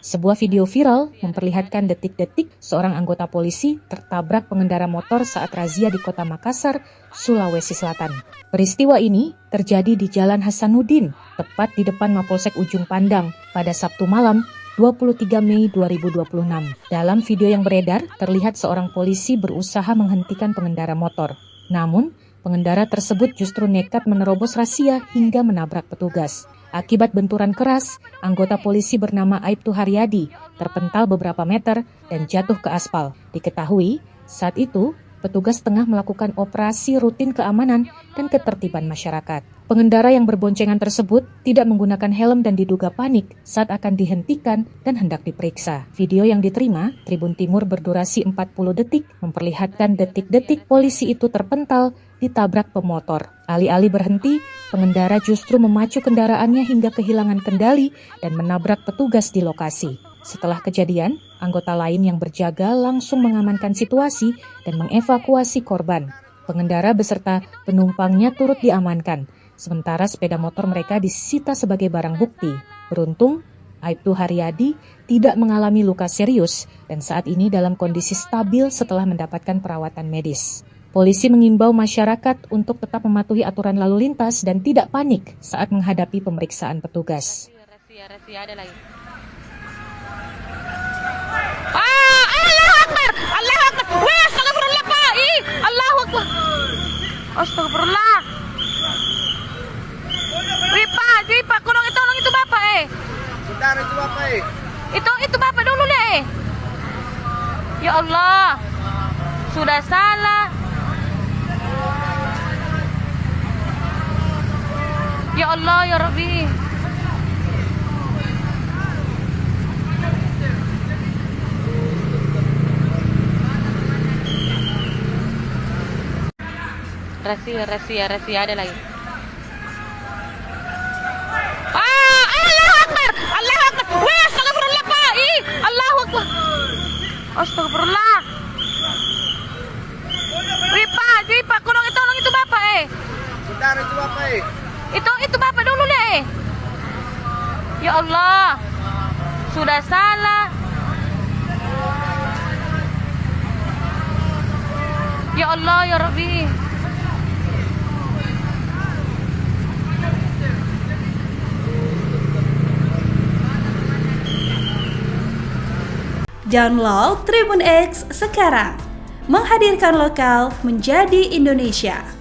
Sebuah video viral memperlihatkan detik-detik seorang anggota polisi tertabrak pengendara motor saat razia di Kota Makassar, Sulawesi Selatan. Peristiwa ini terjadi di Jalan Hasanuddin, tepat di depan Mapolsek Ujung Pandang pada Sabtu malam 23 Mei 2026. Dalam video yang beredar, terlihat seorang polisi berusaha menghentikan pengendara motor. Namun, pengendara tersebut justru nekat menerobos razia hingga menabrak petugas. Akibat benturan keras, anggota polisi bernama Aibtu Haryadi terpental beberapa meter dan jatuh ke aspal. Diketahui, saat itu petugas tengah melakukan operasi rutin keamanan dan ketertiban masyarakat. Pengendara yang berboncengan tersebut tidak menggunakan helm dan diduga panik saat akan dihentikan dan hendak diperiksa. Video yang diterima, Tribun Timur berdurasi 40 detik, memperlihatkan detik-detik polisi itu terpental ditabrak pemotor. Alih-alih berhenti, pengendara justru memacu kendaraannya hingga kehilangan kendali dan menabrak petugas di lokasi. Setelah kejadian, anggota lain yang berjaga langsung mengamankan situasi dan mengevakuasi korban. Pengendara beserta penumpangnya turut diamankan, sementara sepeda motor mereka disita sebagai barang bukti. Beruntung, Aibtu Haryadi tidak mengalami luka serius dan saat ini dalam kondisi stabil setelah mendapatkan perawatan medis. Polisi mengimbau masyarakat untuk tetap mematuhi aturan lalu lintas dan tidak panik saat menghadapi pemeriksaan petugas. Allah Akbar! Allah Akbar! Wah, astagfirullah Pak! Allahu Akbar! Astagfirullah! Wih Pak, tolong itu Bapak Bentar itu Bapak Itu Bapak dulu deh Ya Allah, sudah salah. Ya Allah, ya Rabbi. Rahasia ada lagi. Allah Akbar! Allah Akbar! Wah, astagfirullah Pak! Allahu Akbar! Astagfirullah! Wih Pak, tolong itu Bapak Bentar itu Bapak Itu Bapak dulu deh. Ya Allah, sudah salah. Ya Allah, ya Rabbi. Download Tribun X sekarang, menghadirkan lokal menjadi Indonesia.